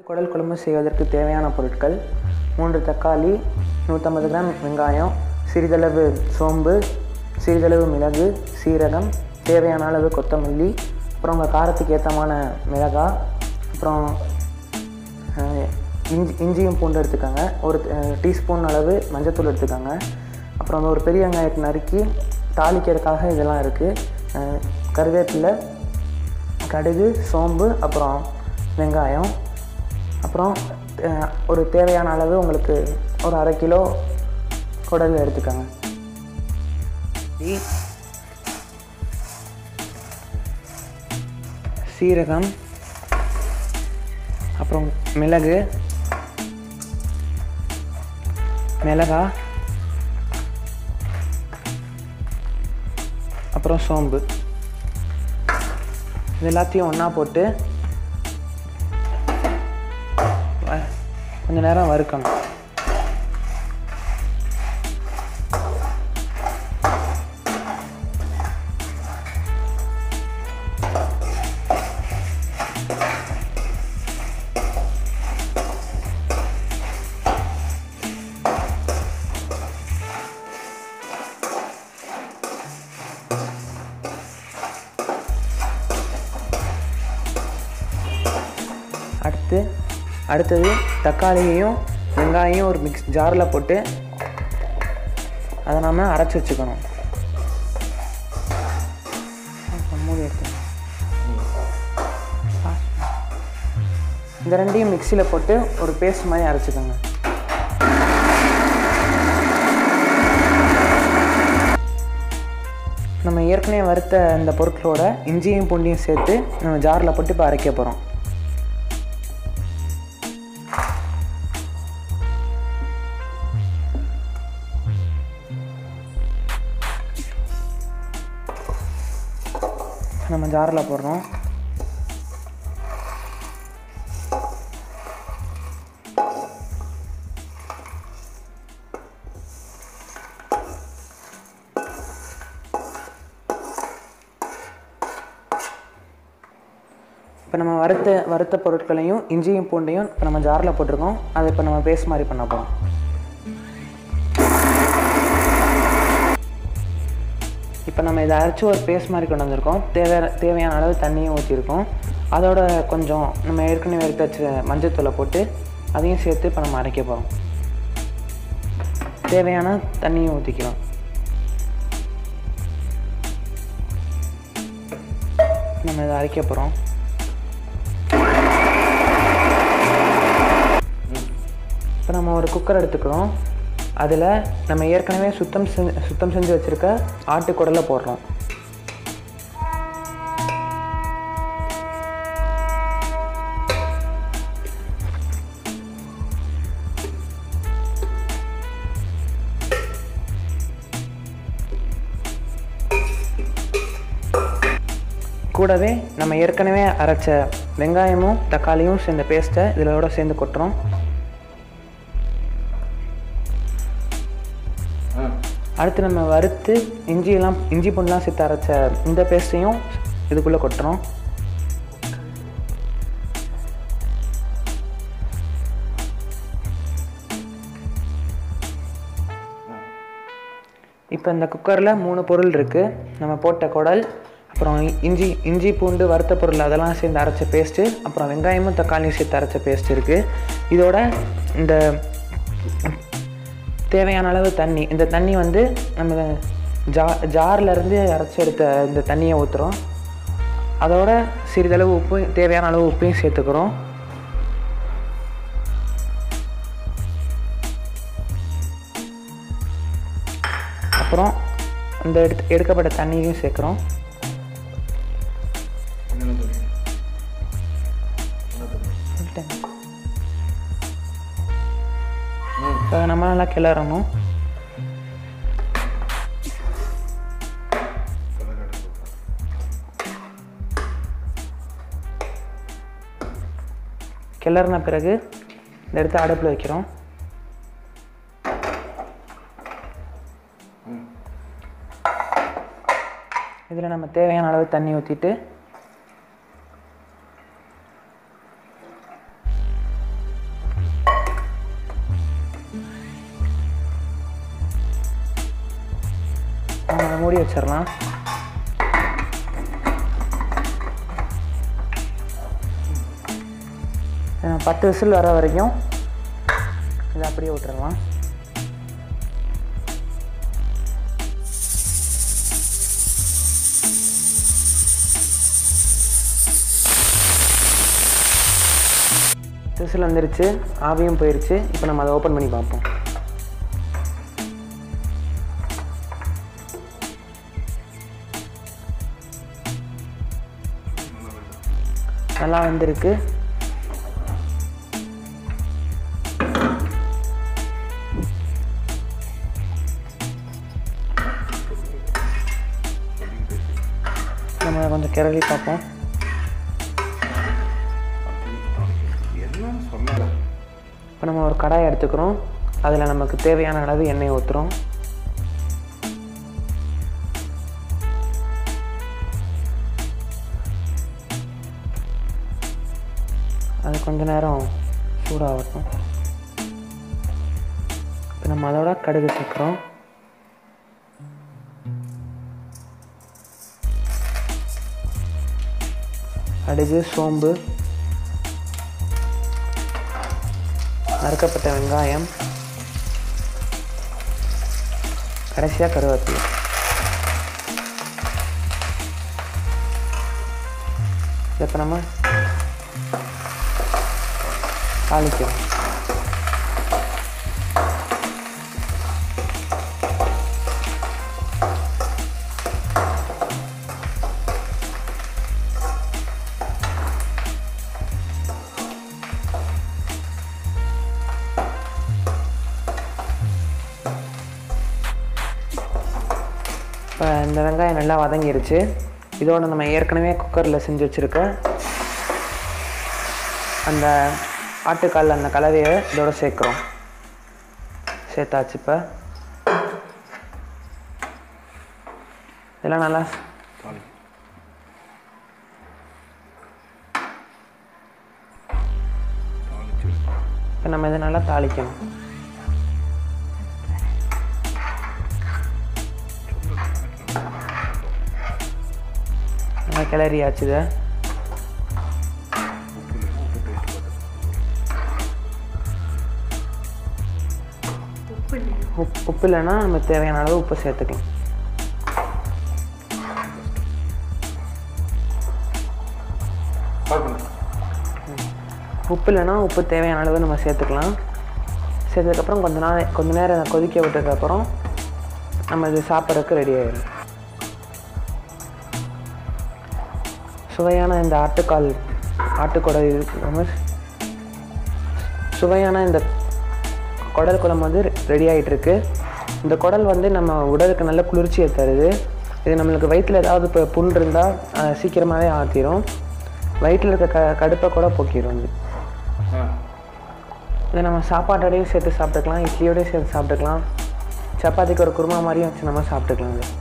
குடல் குழம்பு செய்வதற்கு தேவையான பொருட்கள் 3 தக்காளி, 150 கிராம் வெங்காயம், சிறிதளவு சோம்பு, சிறிதளவு மிளகு, சீரகம், தேவையான அளவு கொத்தமல்லி, அப்புறம் உங்கள் காரத்துக்கு ஏற்றமான மிளகாய், அப்புறம் இஞ்சியும் பூண்டு எடுத்துக்கோங்க. ஒரு டீஸ்பூன் அளவு மஞ்சத்தூள் எடுத்துக்கோங்க. அப்புறம் ஒரு பெரிய வெங்காயத்தை நறுக்கி தாளிக்கிறதுக்காக இதெல்லாம் இருக்குது. கருவேப்பிலை, கடுகு, சோம்பு, அப்புறம் வெங்காயம், அப்புறம் ஒரு தேவையான அளவு உங்களுக்கு ஒரு 1/2 கிலோ குடல் எடுத்துக்கோங்க. சீரகம், அப்புறம் மிளகு, மிளகாய், அப்புறம் சோம்பு, இது எல்லாத்தையும் ஒன்றா போட்டு கொஞ்ச நேரம் வறுக்கணும். அடுத்தது தக்காளியையும் வெங்காயம் ஒரு ஜாரில் போட்டு அதை நாம் அரைச்சி வச்சுக்கணும். இந்த ரெண்டையும் மிக்சியில் போட்டு ஒரு பேஸ்ட் மாதிரி அரைச்சிக்கோங்க. நம்ம ஏற்கனவே வறுத்த இந்த பொருட்களோட இஞ்சியும் பூண்டையும் சேர்த்து நம்ம ஜாரில் போட்டு இப்போ அரைக்க போகிறோம். நம்ம ஜாரில் போடுறோம். இப்போ நம்ம வறுத்த பொருட்களையும் இஞ்சியும் பூண்டையும் இப்போ நம்ம ஜாரில் போட்டிருக்கோம். அதை இப்போ நம்ம பேஸ்ட் மாதிரி பண்ண போகிறோம். இப்போ நம்ம இதை அரைச்சி ஒரு பேஸ்ட் மாதிரி கொண்டு வந்திருக்கோம். தேவையான அளவு தண்ணியும் ஊற்றிருக்கோம். அதோட கொஞ்சம் நம்ம ஏற்கனவே எடுத்து வச்ச மஞ்சத்தூளை போட்டு அதையும் சேர்த்து இப்போ நம்ம அரைக்க போகிறோம். தேவையான தண்ணியும் ஊற்றிக்கலாம். நம்ம இதை அரைக்க போகிறோம். இப்போ நம்ம ஒரு குக்கர் எடுத்துக்கிறோம். அதில் நம்ம ஏற்கனவே சுத்தம் செஞ்சு வச்சுருக்க ஆட்டு குடலை போடுறோம். கூடவே நம்ம ஏற்கனவே அரைச்ச வெங்காயமும் தக்காளியும் சேர்ந்த பேஸ்ட்டை இதோட சேர்ந்து கொட்டுறோம். அடுத்து நம்ம வறுத்து இஞ்சி பூண்டுலாம் சேர்த்து அரைச்ச இந்த பேஸ்ட்டையும் இதுக்குள்ளே கொட்டுறோம். இப்போ இந்த குக்கரில் 3 பொருள் இருக்குது. நம்ம போட்ட குடல், அப்புறம் இஞ்சி பூண்டு வறுத்த பொருள் அதெல்லாம் சேர்ந்து அரைச்ச பேஸ்ட்டு, அப்புறம் வெங்காயமும் தக்காளியும் சேர்த்து அரைச்ச பேஸ்ட் இருக்குது. இதோட இந்த தேவையான அளவு தண்ணி, இந்த தண்ணி வந்து நம்ம ஜார்லேருந்து அரைச்சி எடுத்த இந்த தண்ணியை ஊற்றுறோம். அதோட சிறிதளவு உப்பு, தேவையான அளவு உப்பையும் சேர்த்துக்கிறோம். அப்புறம் இந்த எடுக்கப்பட்ட தண்ணியையும் சேர்க்குறோம். நம்ம நல்லா கிளறணும். கிளறின பிறகு இந்த எடுத்து அடுப்பில் வைக்கிறோம். இதில் நம்ம தேவையான அளவு தண்ணி ஊற்றிட்டு மூடி வச்சிடலாம். பத்து விசில் வர வரைக்கும் இதை அப்படியே விட்டுறலாம். விசில் வந்துருச்சு, ஆவியும் போயிடுச்சு. இப்போ நம்ம அதை ஓப்பன் பண்ணி பார்ப்போம். நல்லா வந்திருக்கு. நம்ம கொஞ்சம் கிளறி பார்ப்போம். இப்போ நம்ம ஒரு கடாயை எடுத்துக்கிறோம். அதில் நமக்கு தேவையான அளவு எண்ணெய் ஊற்றுறோம். அது கொஞ்ச நேரம் சூடாகட்டும். இப்போ நம்ம அதோட கடுகு சேர்க்குறோம். கடுகு, சோம்பு, நறுக்கப்பட்ட வெங்காயம், கடைசியாக கருவேப்பிலை. இப்போ நம்ம தாளிக்கிறோம். இப்போ இந்த வெங்காயம் நல்லா வதங்கிருச்சு. இதோடு நம்ம ஏற்கனவே குக்கரில் செஞ்சு வச்சுருக்க அந்த ஆட்டுக்கால் அந்த கலவையை இதோட சேர்க்குறோம். சேர்த்தாச்சு. இப்போ இதெல்லாம் நல்லா இப்போ நம்ம இதை நல்லா தாளிக்கணும். நல்லா கிளறியாச்சு. இதை உப்பு இல்லைன்னா நம்ம தேவையான அளவு உப்பு சேர்த்துக்கலாம். உப்பு இல்லைன்னா உப்பு தேவையான அளவு நம்ம சேர்த்துக்கலாம். சேர்த்ததுக்கப்புறம் கொஞ்ச நேரம் கொதிக்க விட்டதுக்கப்புறம் நம்ம இது சாப்பிட்றதுக்கு ரெடி ஆகிடும். சுவையான இந்த ஆட்டுக்குடல் சுவையான இந்த குடல் குழம்பு வந்து ரெடி ஆகிட்டுருக்கு. இந்த குடல் வந்து நம்ம உடலுக்கு நல்ல குளிர்ச்சியை தருது. இது நம்மளுக்கு வயிற்றில் ஏதாவது இப்போ புண் இருந்தால் சீக்கிரமாகவே ஆற்றிடும். வயிற்றில் இருக்க கடுப்பை கூட போக்கிடும். இதை நம்ம சாப்பாட்டோடையும் சேர்த்து சாப்பிட்டுக்கலாம், இட்லியோடையும் சேர்த்து சாப்பிட்டுக்கலாம், சப்பாத்திக்கு ஒரு குருமா மாதிரியும் வச்சு நம்ம சாப்பிட்டுக்கலாம்.